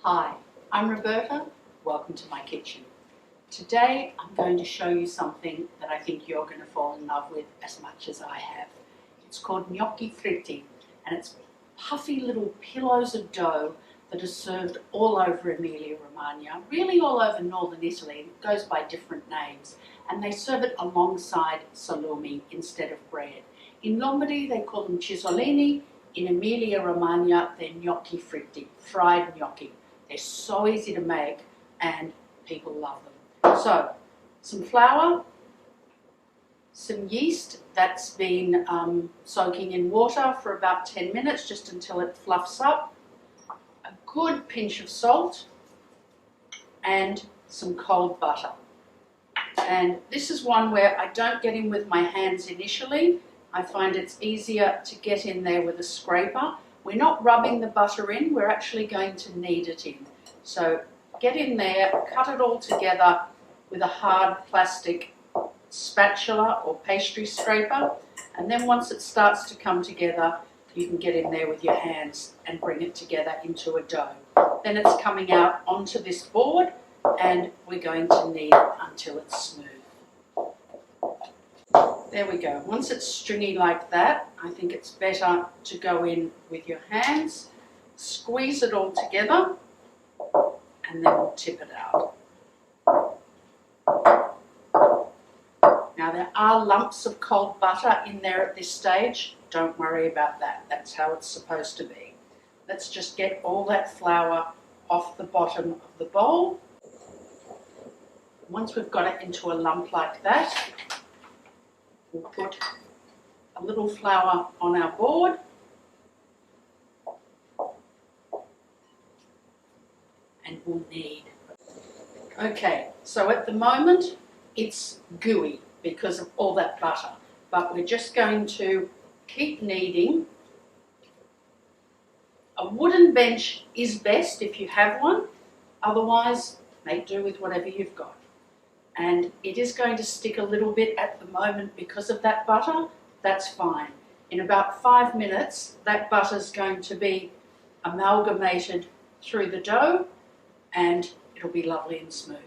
Hi, I'm Roberta. Welcome to my kitchen. Today I'm going to show you something that I think you're going to fall in love with as much as I have. It's called Gnocchi Fritti, and it's puffy little pillows of dough that are served all over Emilia-Romagna, really all over northern Italy. It goes by different names, and they serve it alongside salumi instead of bread. In Lombardy they call them chisolini. In Emilia-Romagna they're gnocchi fritti, fried gnocchi. They're so easy to make and people love them. So, some flour, some yeast that's been soaking in water for about 10 minutes, just until it fluffs up, a good pinch of salt, and some cold butter. And this is one where I don't get in with my hands initially. I find it's easier to get in there with a scraper. We're not rubbing the butter in, we're actually going to knead it in. So get in there, cut it all together with a hard plastic spatula or pastry scraper, and then once it starts to come together, you can get in there with your hands and bring it together into a dough. Then it's coming out onto this board and we're going to knead it until it's smooth. There we go. Once it's stringy like that, I think it's better to go in with your hands, squeeze it all together, and then we'll tip it out. Now there are lumps of cold butter in there at this stage. Don't worry about that. That's how it's supposed to be. Let's just get all that flour off the bottom of the bowl. Once we've got it into a lump like that, we'll put a little flour on our board and we'll knead. Okay, so at the moment it's gooey because of all that butter, but we're just going to keep kneading. A wooden bench is best if you have one, otherwise make do with whatever you've got. And it is going to stick a little bit at the moment because of that butter. That's fine. In about 5 minutes, that butter's going to be amalgamated through the dough and it'll be lovely and smooth.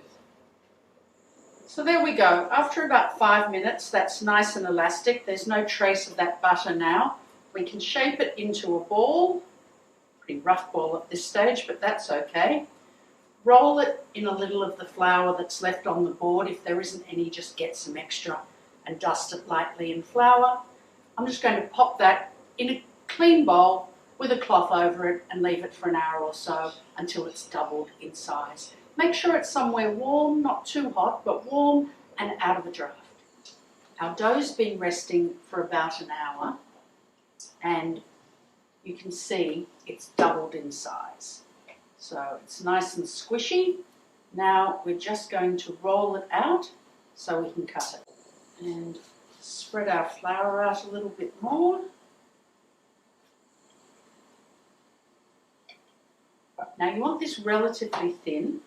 So there we go. After about 5 minutes, that's nice and elastic. There's no trace of that butter now. We can shape it into a ball. Pretty rough ball at this stage, but that's okay. Roll it in a little of the flour that's left on the board. If there isn't any, just get some extra and dust it lightly in flour. I'm just going to pop that in a clean bowl with a cloth over it and leave it for an hour or so until it's doubled in size. Make sure it's somewhere warm, not too hot, but warm and out of the draft. Our dough's been resting for about an hour and you can see it's doubled in size. So it's nice and squishy. Now we're just going to roll it out so we can cut it. And spread our flour out a little bit more. Now you want this relatively thin,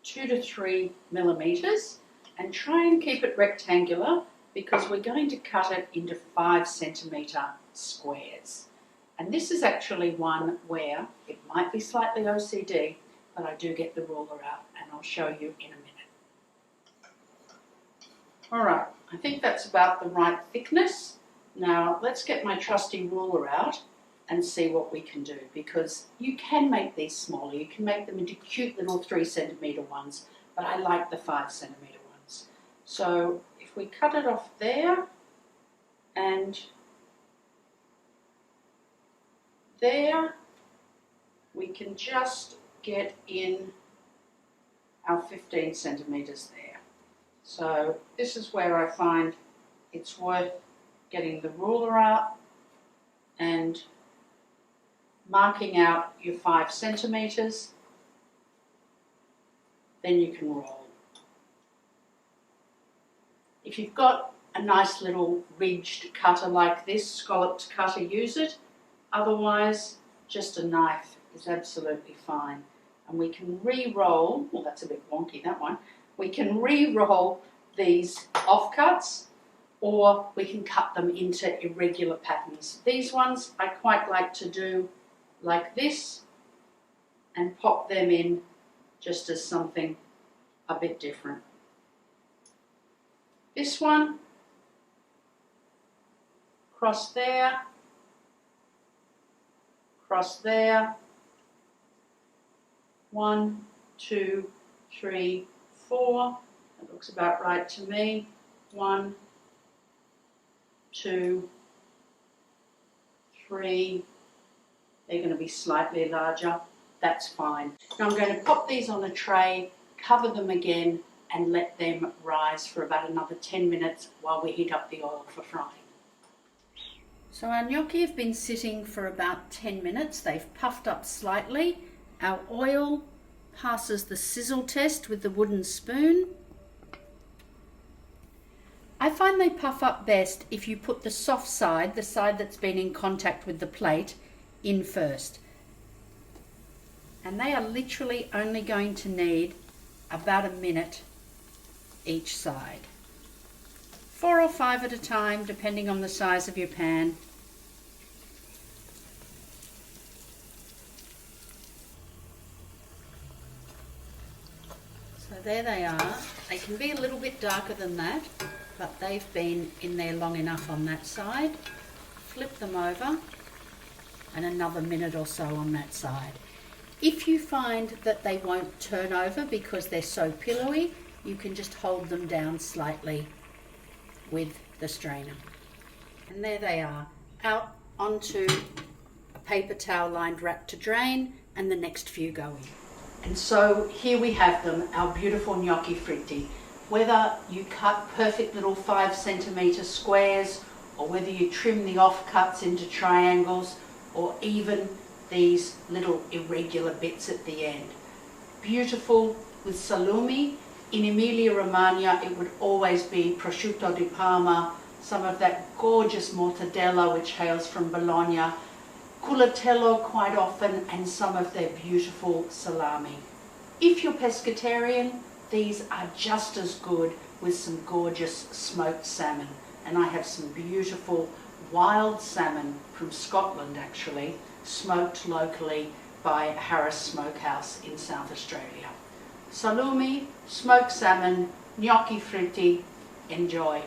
2 to 3 millimeters, and try and keep it rectangular because we're going to cut it into 5 centimeter squares. And this is actually one where it might be slightly OCD, but I do get the ruler out and I'll show you in a minute. All right, I think that's about the right thickness. Now let's get my trusty ruler out and see what we can do, because you can make these smaller. You can make them into cute little 3 centimeter ones, but I like the 5 centimeter ones. So if we cut it off there and there, we can just get in our 15 centimeters there. So this is where I find it's worth getting the ruler out and marking out your 5 centimeters. Then you can roll. If you've got a nice little ridged cutter like this, scalloped cutter, use it. Otherwise, just a knife is absolutely fine. And we can re-roll, well that's a bit wonky that one, we can re-roll these offcuts or we can cut them into irregular patterns. These ones I quite like to do like this and pop them in just as something a bit different. This one, cross there, cross there. 1, 2, 3, 4. That looks about right to me. 1, 2, 3. They're going to be slightly larger. That's fine. Now I'm going to pop these on a tray, cover them again, and let them rise for about another 10 minutes while we heat up the oil for frying. So our gnocchi have been sitting for about 10 minutes. They've puffed up slightly. Our oil passes the sizzle test with the wooden spoon. I find they puff up best if you put the soft side, the side that's been in contact with the plate, in first. And they are literally only going to need about a minute each side. 4 or 5 at a time, depending on the size of your pan. So there they are. They can be a little bit darker than that, but they've been in there long enough on that side. Flip them over and another minute or so on that side. If you find that they won't turn over because they're so pillowy, you can just hold them down slightly with the strainer. And there they are, out onto a paper towel lined rack to drain, and the next few go in. And so here we have them, our beautiful gnocchi fritti. Whether you cut perfect little 5 centimetre squares, or whether you trim the offcuts into triangles, or even these little irregular bits at the end. Beautiful with salumi. In Emilia-Romagna it would always be prosciutto di Parma, some of that gorgeous mortadella which hails from Bologna, culatello quite often, and some of their beautiful salami. If you're pescatarian, these are just as good with some gorgeous smoked salmon. And I have some beautiful wild salmon from Scotland actually, smoked locally by Harris Smokehouse in South Australia. Salumi, smoked salmon, gnocchi fritti, enjoy.